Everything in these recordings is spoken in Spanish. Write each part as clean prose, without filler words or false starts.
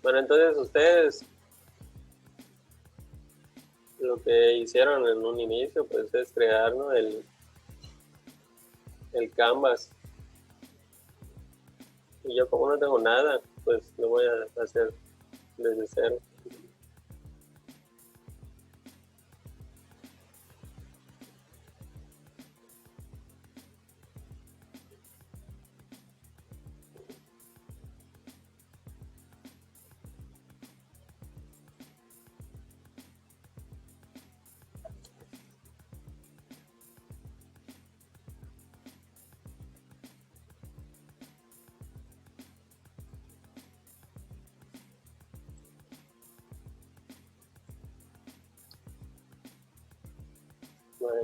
Bueno, entonces ustedes lo que hicieron en un inicio pues es crear, ¿no?, el canvas. Y yo como no tengo nada, pues lo voy a hacer desde cero. Bueno,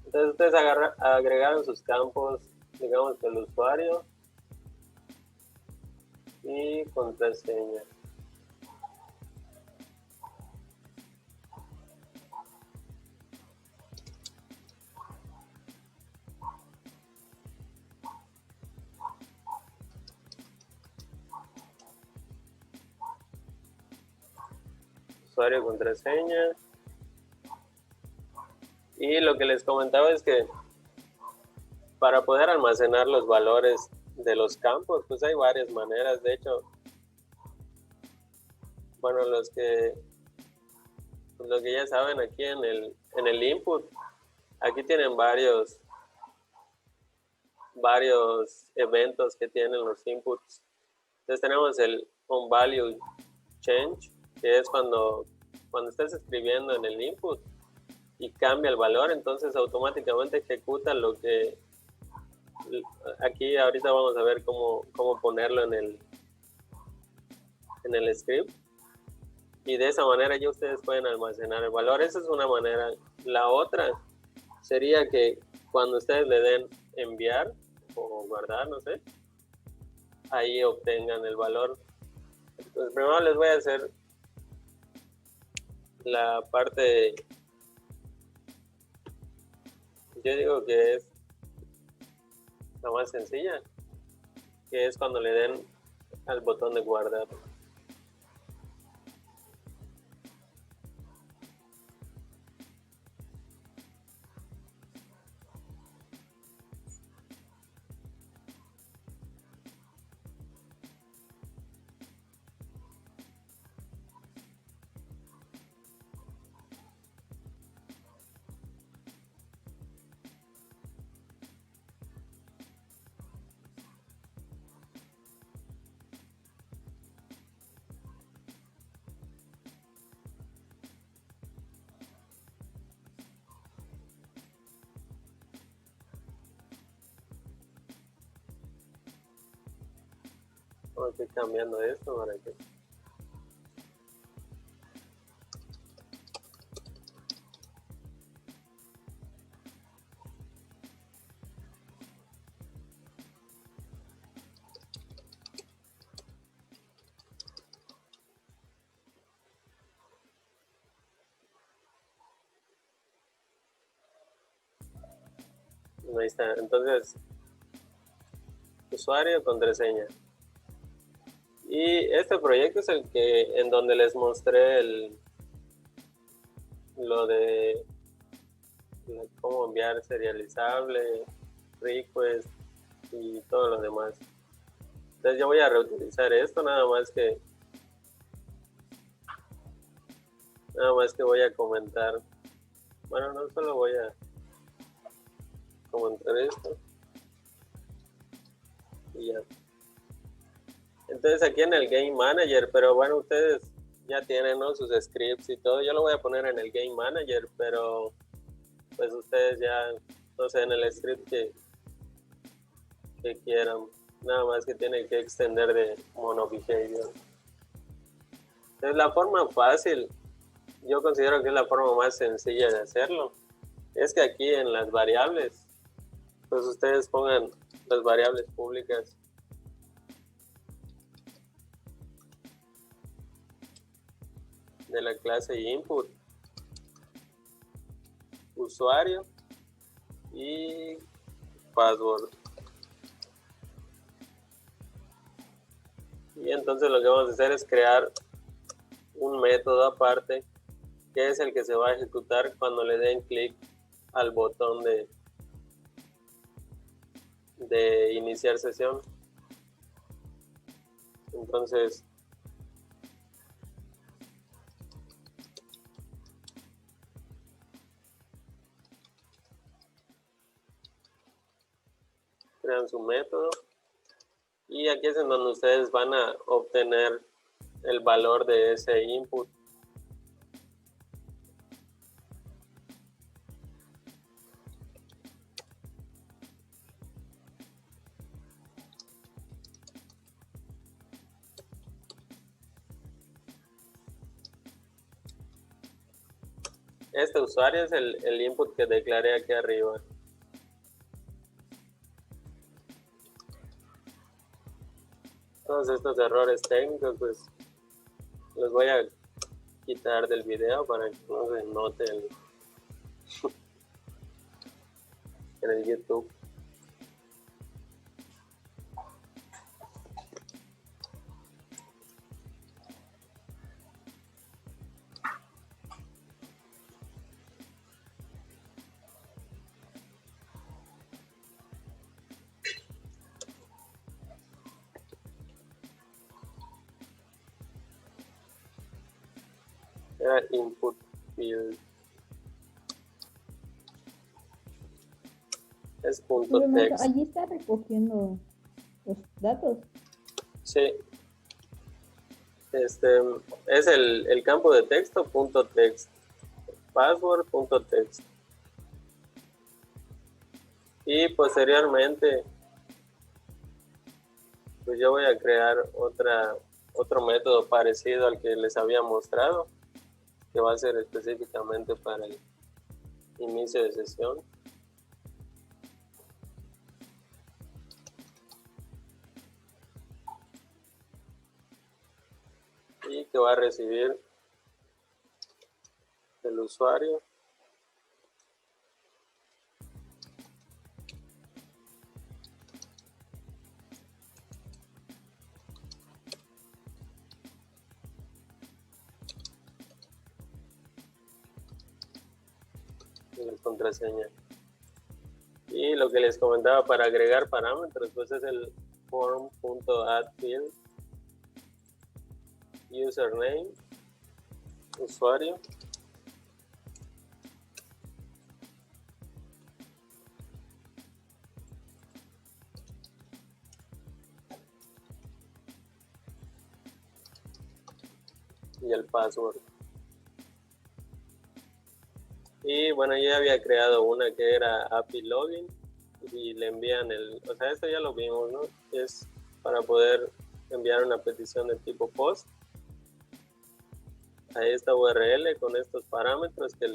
entonces ustedes agregaron sus campos, digamos que el usuario y contraseña. Usuario, contraseña. Y lo que les comentaba es que para poder almacenar los valores de los campos, pues hay varias maneras. De hecho, bueno, los que ya saben, aquí en el input, aquí tienen varios eventos que tienen los inputs. Entonces tenemos el onValueChange, que es cuando estás escribiendo en el input y cambia el valor, entonces automáticamente ejecuta lo que aquí ahorita vamos a ver cómo ponerlo en el script, y de esa manera ya ustedes pueden almacenar el valor. Esa es una manera. La otra sería que cuando ustedes le den enviar o guardar, no sé, ahí obtengan el valor. Entonces primero les voy a hacer la parte, yo digo que es la más sencilla, que es cuando le den al botón de guardar. Estoy cambiando esto para que ahí está. Entonces, usuario, contraseña. Y este proyecto es el que en donde les mostré lo de cómo enviar serializable, request y todo lo demás. Entonces yo voy a reutilizar esto, nada más que voy a comentar. Bueno, no solo voy a comentar esto y ya. Entonces aquí en el Game Manager, pero bueno, ustedes ya tienen, ¿no?, sus scripts y todo. Yo lo voy a poner en el Game Manager, pero pues ustedes ya, no sé, en el script que quieran. Nada más que tienen que extender de monobehavior. Es la forma fácil, yo considero que es la forma más sencilla de hacerlo. Es que aquí en las variables, pues ustedes pongan las variables públicas de la clase input, usuario y password. Y entonces lo que vamos a hacer es crear un método aparte que es el que se va a ejecutar cuando le den clic al botón de iniciar sesión. Entonces crean su método y aquí es en donde ustedes van a obtener el valor de ese input. Este usuario es el input que declaré aquí arriba. Todos estos errores técnicos pues los voy a quitar del video para que no se note en el YouTube. Era input field. Es punto text. Allí está recogiendo los datos. Sí. Es el campo de texto punto text. Password punto text. Y posteriormente pues yo voy a crear otro método parecido al que les había mostrado, que va a ser específicamente para el inicio de sesión. Y que va a recibir el usuario. Y la contraseña. Y lo que les comentaba para agregar parámetros, pues es el form.addField, username, usuario, y el password. Y bueno, yo ya había creado una que era API Login y le envían o sea, esto ya lo vimos, ¿no? Es para poder enviar una petición de tipo POST a esta URL con estos parámetros que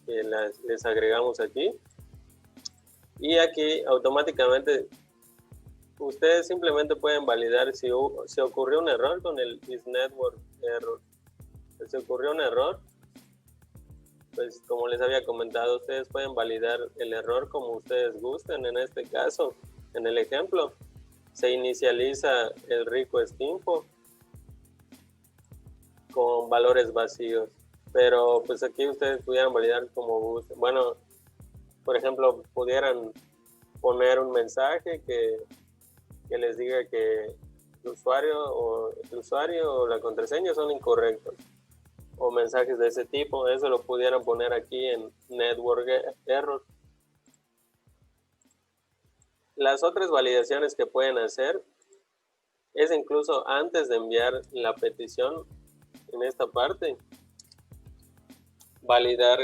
les agregamos aquí. Y aquí automáticamente ustedes simplemente pueden validar si ocurrió un error con el isNetwork error. Si ocurrió un error, pues como les había comentado, ustedes pueden validar el error como ustedes gusten. En este caso, en el ejemplo, se inicializa el request info con valores vacíos, pero pues aquí ustedes pudieran validar como gusten. Bueno, por ejemplo, pudieran poner un mensaje que les diga que el usuario o la contraseña son incorrectos, o mensajes de ese tipo. Eso lo pudieran poner aquí en Network Error. Las otras validaciones que pueden hacer es incluso antes de enviar la petición, en esta parte, validar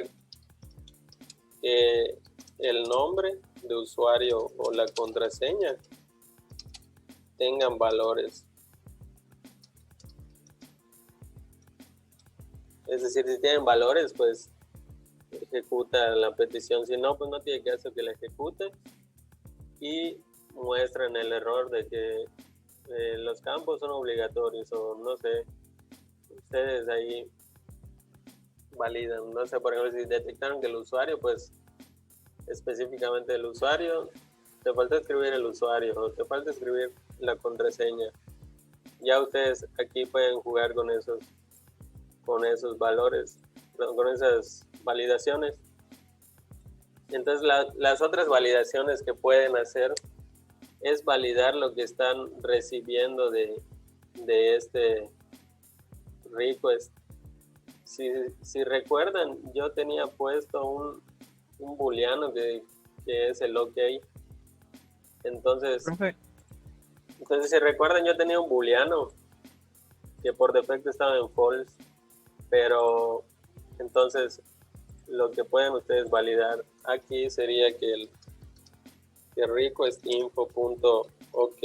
que el nombre de usuario o la contraseña tengan valores. Es decir, si tienen valores, pues ejecuta la petición. Si no, pues no tiene caso que la ejecute. Y muestran el error de que los campos son obligatorios, o no sé, ustedes ahí validan. No sé, por ejemplo, si detectaron que el usuario, pues específicamente el usuario, te falta escribir el usuario o te falta escribir la contraseña. ya ustedes aquí pueden jugar con esos valores, con esas validaciones. Entonces las otras validaciones que pueden hacer es validar lo que están recibiendo de este request. Si recuerdan, yo tenía puesto un booleano que es el OK. Entonces si recuerdan, yo tenía un booleano que por defecto estaba en false, pero entonces lo que pueden ustedes validar aquí sería que el request info.ok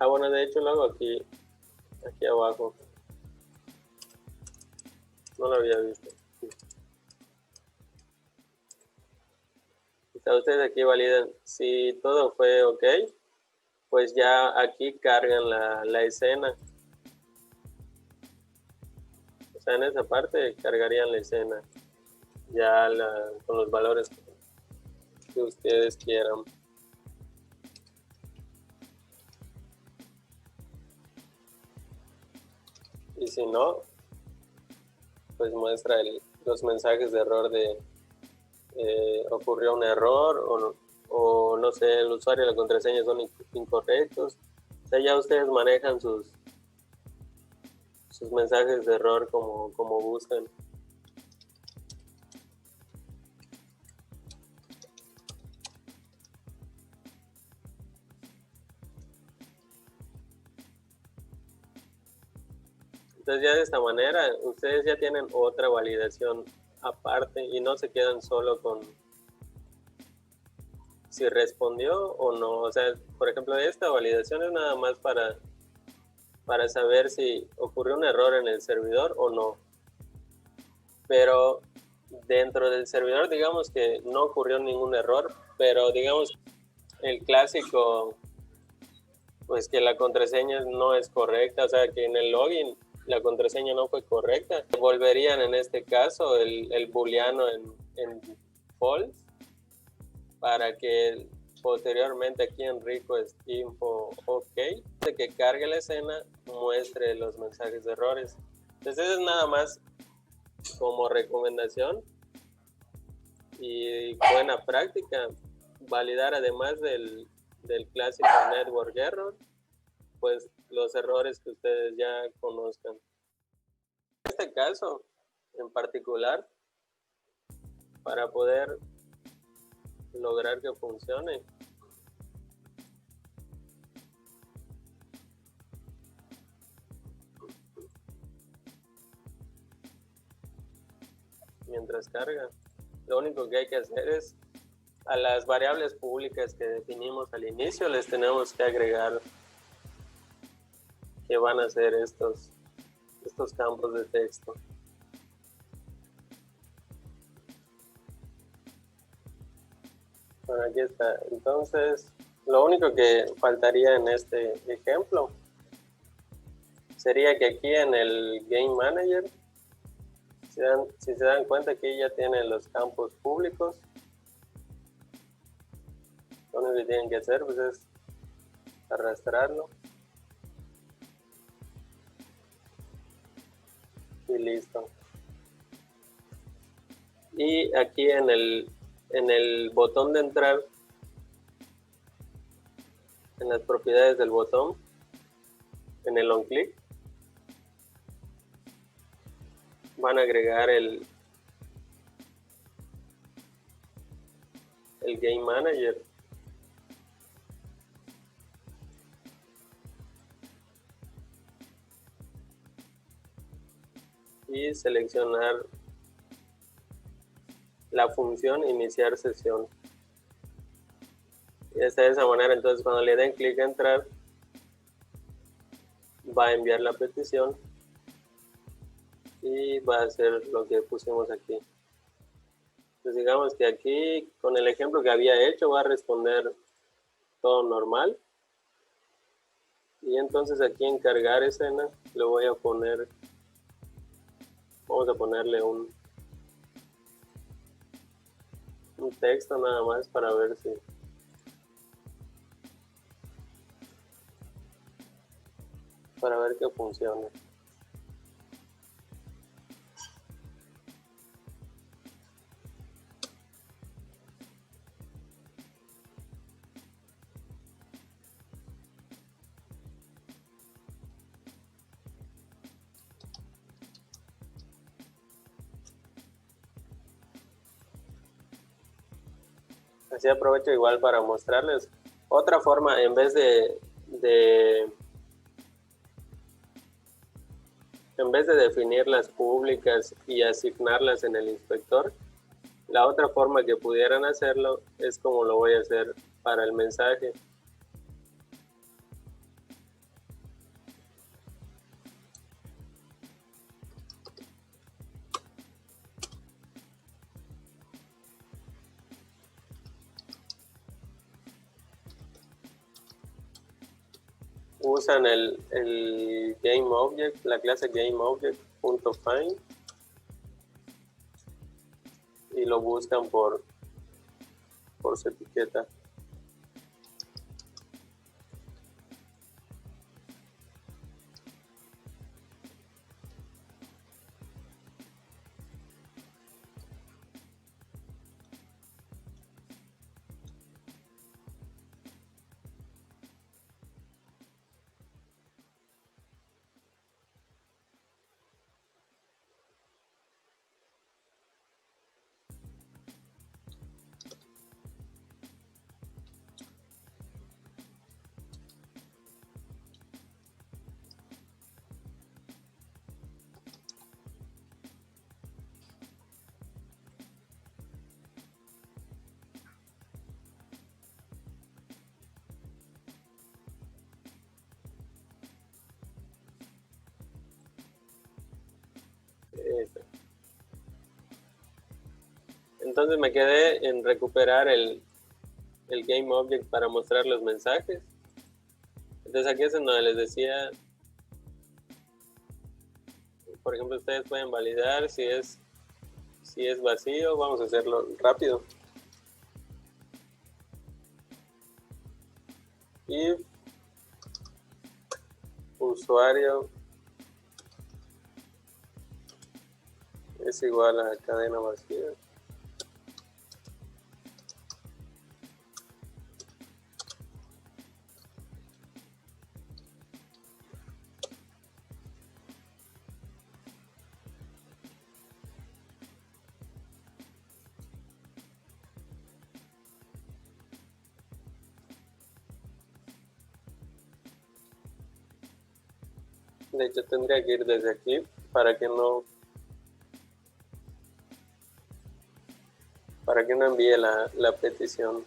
bueno, de hecho lo hago aquí abajo, no lo había visto. Entonces ustedes aquí validan si todo fue ok, pues ya aquí cargan la escena. O sea, en esa parte cargarían la escena ya con los valores que ustedes quieran. Y si no, pues muestra los mensajes de error de ocurrió un error o no sé, el usuario y la contraseña son incorrectos. O sea, ya ustedes manejan sus mensajes de error como buscan. Entonces ya de esta manera ustedes ya tienen otra validación aparte y no se quedan solo con si respondió o no. O sea, por ejemplo, esta validación es nada más para saber si ocurrió un error en el servidor o no. Pero dentro del servidor digamos que no ocurrió ningún error, pero digamos el clásico, pues que la contraseña no es correcta, o sea que en el login la contraseña no fue correcta. Volverían en este caso el booleano en false para que posteriormente aquí en request info ok, de que cargue la escena, muestre los mensajes de errores. Entonces es nada más como recomendación y buena práctica validar, además del clásico network error, pues los errores que ustedes ya conozcan. En este caso en particular, para poder lograr que funcione, mientras carga, lo único que hay que hacer es a las variables públicas que definimos al inicio les tenemos que agregar que van a ser estos campos de texto. Bueno, aquí está. Entonces, lo único que faltaría en este ejemplo sería que aquí en el Game Manager, si se dan cuenta, aquí ya tienen los campos públicos. Lo único que tienen que hacer pues es arrastrarlo y listo. Y aquí en el botón de entrar, en las propiedades del botón, en el on click, van a agregar el Game Manager. Y seleccionar la función iniciar sesión. Y de esa manera, entonces cuando le den clic a entrar, va a enviar la petición y va a hacer lo que pusimos aquí. Entonces digamos que aquí, con el ejemplo que había hecho, va a responder todo normal. Y entonces aquí en cargar escena, le voy a poner, vamos a ponerle un un texto nada más para ver si que funcione. Así aprovecho igual para mostrarles otra forma, en vez de definirlas públicas y asignarlas en el inspector. La otra forma que pudieran hacerlo es como lo voy a hacer para el mensaje. Usan el GameObject, la clase GameObject.find, y lo buscan por su etiqueta. Entonces me quedé en recuperar el GameObject para mostrar los mensajes. Entonces aquí es en donde les decía, por ejemplo, ustedes pueden validar si es vacío. Vamos a hacerlo rápido. If usuario es igual a cadena vacía. De hecho, tendría que ir desde aquí para que no envíe la petición.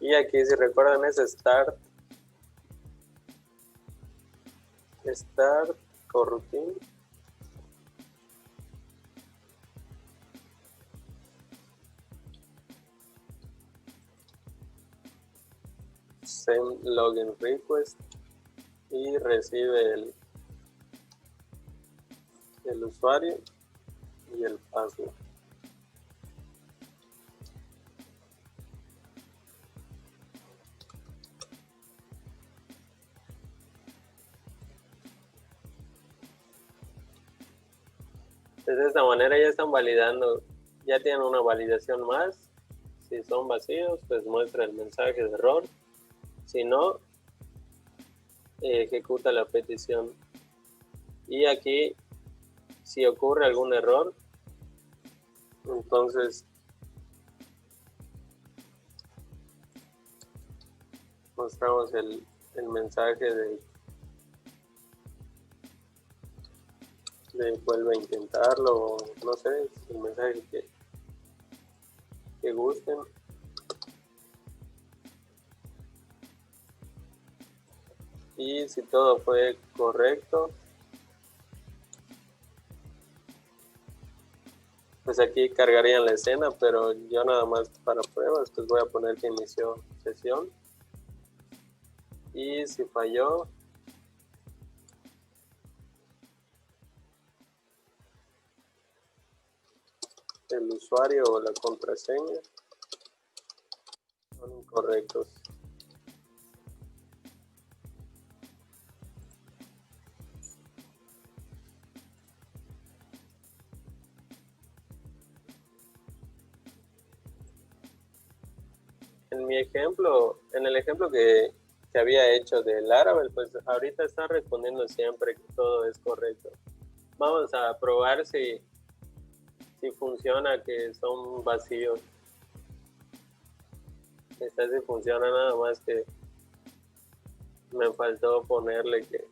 Y aquí, si recuerdan, es start coroutine. Send login request y recibe el usuario y el password. De esta manera ya están validando, ya tienen una validación más. Si son vacíos, pues muestra el mensaje de error. Si no, ejecuta la petición. Y aquí, si ocurre algún error, entonces mostramos el mensaje de vuelve a intentarlo, o no sé, el mensaje que gusten. Y si todo fue correcto, pues aquí cargarían la escena, pero yo nada más para pruebas, pues voy a poner que inició sesión. Y si falló, el usuario o la contraseña son incorrectos. En mi ejemplo, en el ejemplo que había hecho del Laravel, pues ahorita está respondiendo siempre que todo es correcto. Vamos a probar si funciona, que son vacíos. Esta sí funciona, nada más que me faltó ponerle que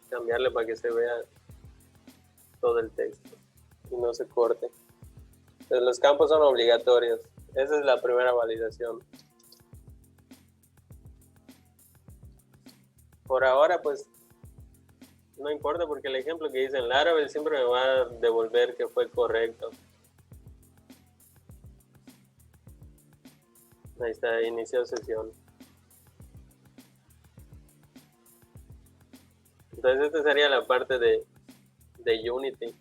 cambiarle para que se vea todo el texto y no se corte. Entonces, los campos son obligatorios. Esa es la primera validación. Por ahora, pues, no importa porque el ejemplo que hice en Laravel siempre me va a devolver que fue correcto. Ahí está, inició sesión. Entonces, esta sería la parte de Unity.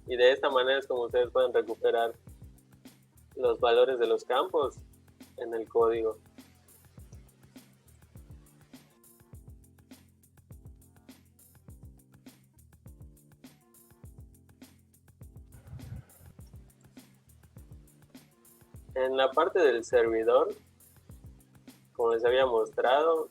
Y de esta manera es como ustedes pueden recuperar los valores de los campos en el código. En la parte del servidor, como les había mostrado,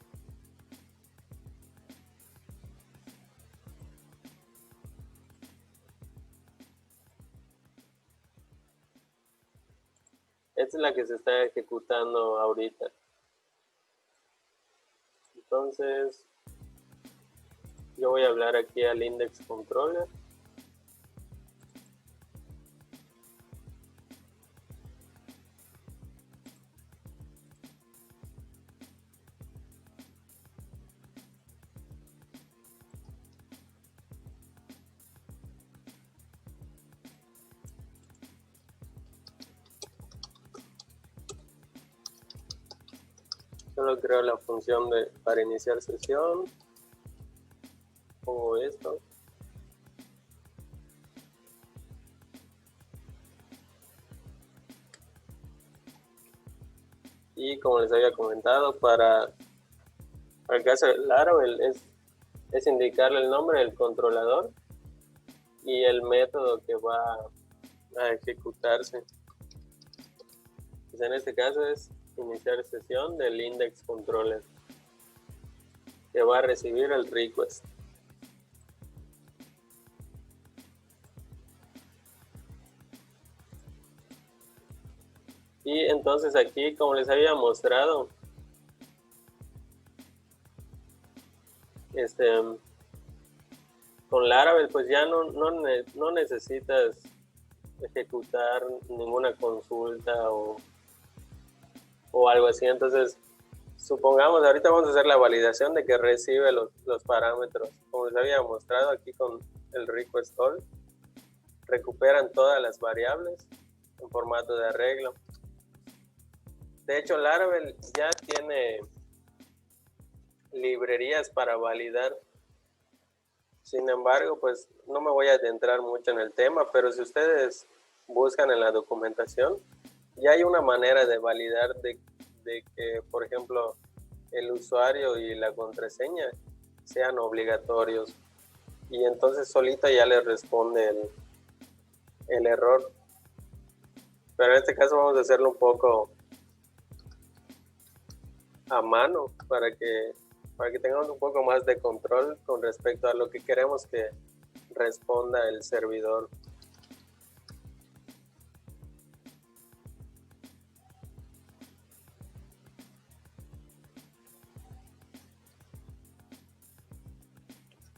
esta es la que se está ejecutando ahorita. Entonces, yo voy a hablar aquí al index controller. Solo creo la función para iniciar sesión. Pongo esto. Y como les había comentado, para el caso de Laravel es indicarle el nombre del controlador y el método que va a ejecutarse. Pues en este caso es iniciar sesión del index controller, que va a recibir el request. Y entonces aquí, como les había mostrado, con Laravel pues ya no necesitas ejecutar ninguna consulta o algo así. Entonces, supongamos, ahorita vamos a hacer la validación de que recibe los parámetros. Como les había mostrado aquí con el request all, recuperan todas las variables en formato de arreglo. De hecho, Laravel ya tiene librerías para validar. Sin embargo, pues no me voy a adentrar mucho en el tema, pero si ustedes buscan en la documentación, ya hay una manera de validar de que, por ejemplo, el usuario y la contraseña sean obligatorios. Y entonces solita ya le responde el error. Pero en este caso vamos a hacerlo un poco a mano para que tengamos un poco más de control con respecto a lo que queremos que responda el servidor.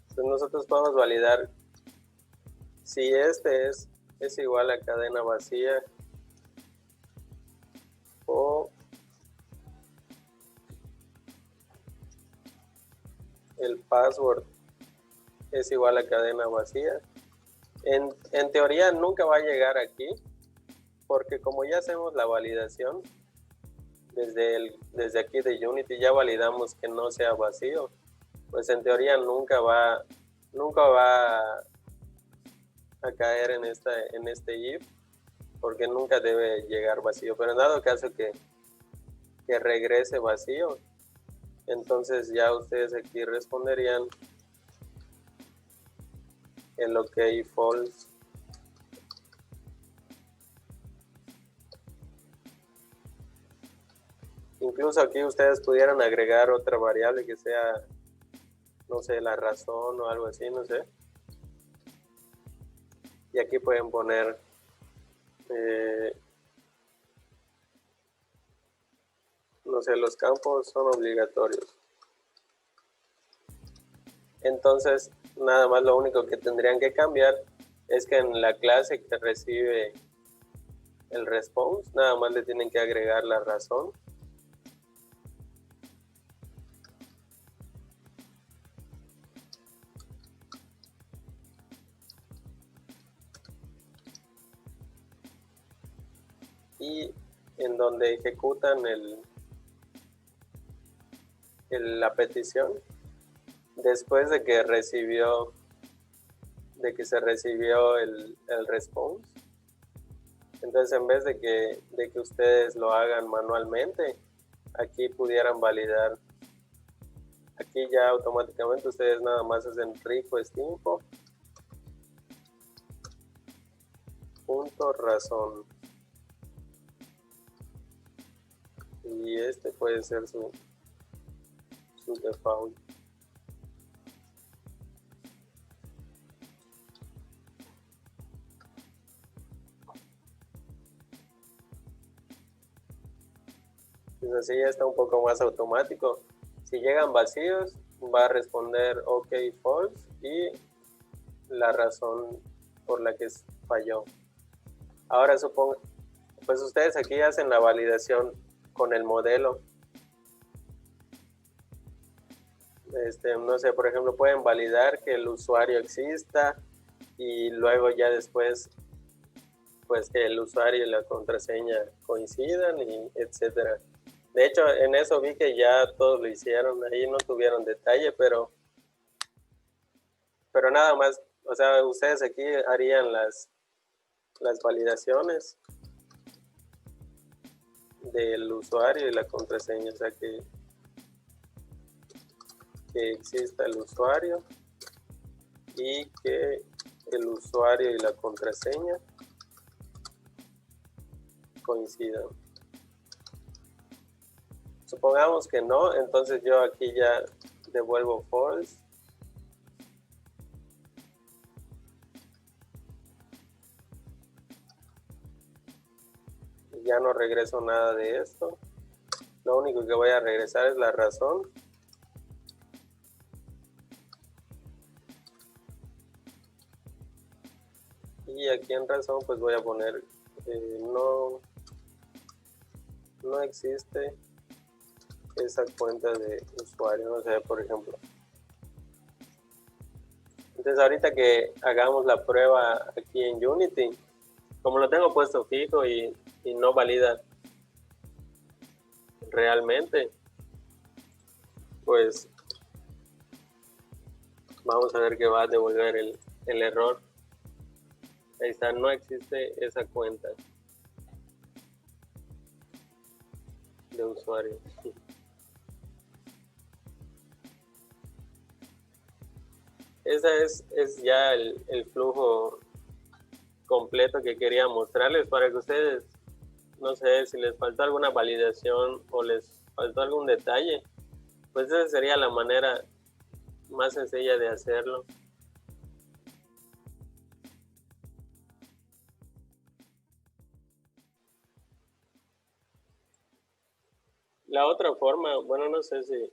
Entonces nosotros podemos validar si este es igual a cadena vacía o password es igual a cadena vacía. En teoría nunca va a llegar aquí, porque como ya hacemos la validación, desde aquí de Unity ya validamos que no sea vacío, pues en teoría nunca va a caer en este if, porque nunca debe llegar vacío. Pero en dado caso que regrese vacío, entonces ya ustedes aquí responderían el OK false. Incluso aquí ustedes pudieran agregar otra variable que sea, no sé, la razón o algo así, no sé. Y aquí pueden poner no sé, los campos son obligatorios. Entonces, nada más lo único que tendrían que cambiar es que en la clase que recibe el response, nada más le tienen que agregar la razón. Y en donde ejecutan la petición, después de que se recibió el response, entonces en vez de que ustedes lo hagan manualmente, aquí pudieran validar. Aquí ya automáticamente ustedes nada más hacen request info punto razón, y este puede ser su default. Pues así ya está un poco más automático. Si llegan vacíos, va a responder OK false y la razón por la que falló. Ahora supongo, pues ustedes aquí hacen la validación con el modelo. No sé, por ejemplo, pueden validar que el usuario exista y luego ya después, pues que el usuario y la contraseña coincidan y etcétera. De hecho, en eso vi que ya todos lo hicieron, ahí no tuvieron detalle, pero nada más, o sea, ustedes aquí harían las validaciones del usuario y la contraseña, o sea, que exista el usuario y que el usuario y la contraseña coincidan. Supongamos que no, entonces yo aquí ya devuelvo false. Ya no regreso nada de esto. Lo único que voy a regresar es la razón. Y aquí en razón pues voy a poner no existe esa cuenta de usuario, no sé, por ejemplo. Entonces ahorita que hagamos la prueba aquí en Unity, como lo tengo puesto fijo y no valida realmente, pues vamos a ver que va a devolver el error. Ahí está, no existe esa cuenta de usuario. Ese es ya el flujo completo que quería mostrarles para que ustedes, no sé, si les faltó alguna validación o les faltó algún detalle, pues esa sería la manera más sencilla de hacerlo. La otra forma, bueno, no sé si...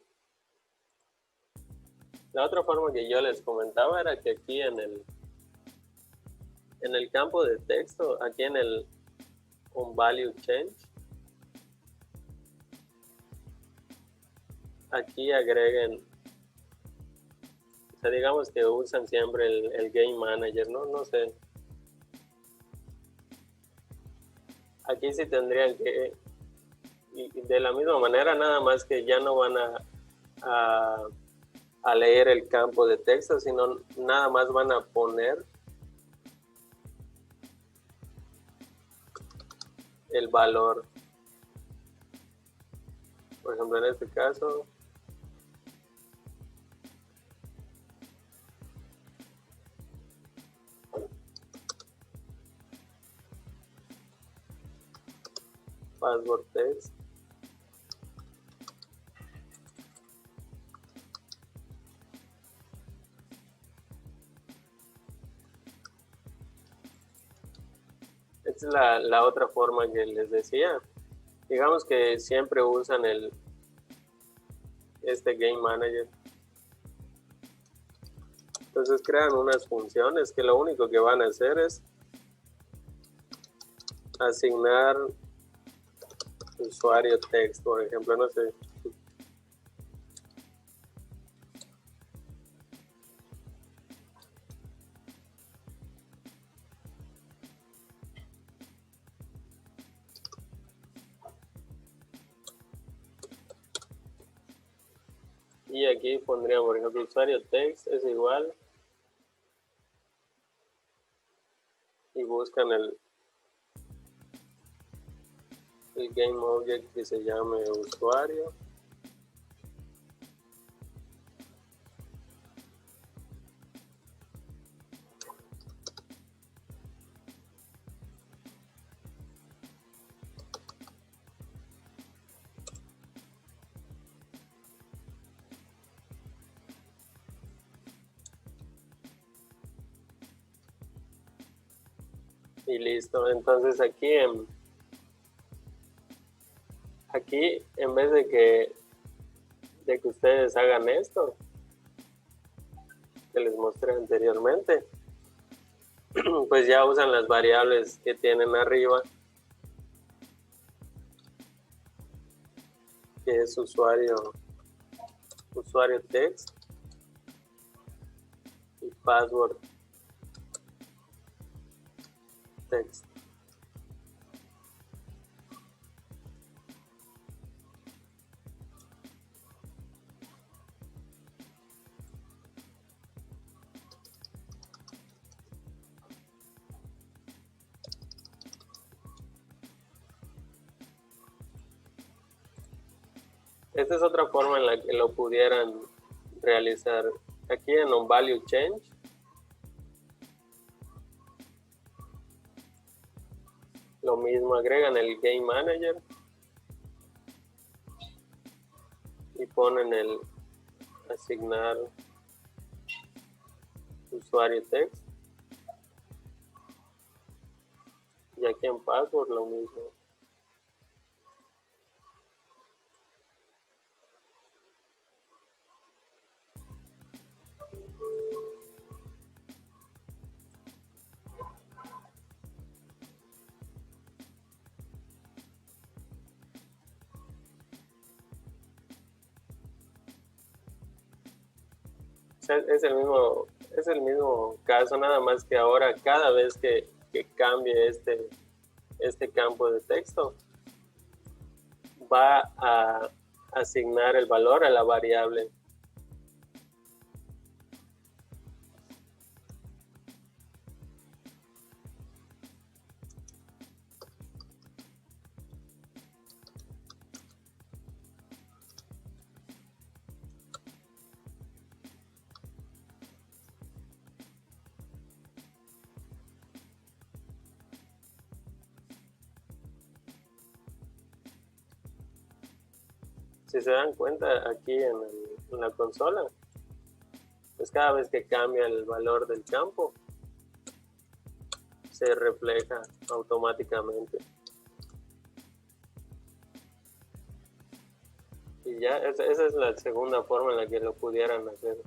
La otra forma que yo les comentaba era que aquí en el campo de texto, aquí en el onValue change, aquí agreguen sea, digamos que usan siempre el Game Manager, ¿no? No sé. Aquí sí tendrían que, y de la misma manera, nada más que ya no van a leer el campo de texto, sino nada más van a poner el valor. Por ejemplo, en este caso, password text. Esta es la otra forma que les decía. Digamos que siempre usan este Game Manager. Entonces crean unas funciones que lo único que van a hacer es asignar usuario text, por ejemplo, no sé. Y aquí pondría, por ejemplo, usuario text es igual. Y buscan el game object que se llame usuario. Y listo. Entonces aquí en vez de que ustedes hagan esto que les mostré anteriormente, pues ya usan las variables que tienen arriba, que es usuario text y password text. Esta es otra forma en la que lo pudieran realizar. Aquí en onValueChange, lo mismo, agregan el Game Manager y ponen el asignar usuario text. Y aquí en password lo mismo. Es el mismo caso, nada más que ahora cada vez que cambie este campo de texto, va a asignar el valor a la variable. Si se dan cuenta aquí en la consola, pues cada vez que cambia el valor del campo, se refleja automáticamente. Y ya, esa es la segunda forma en la que lo pudieran hacer.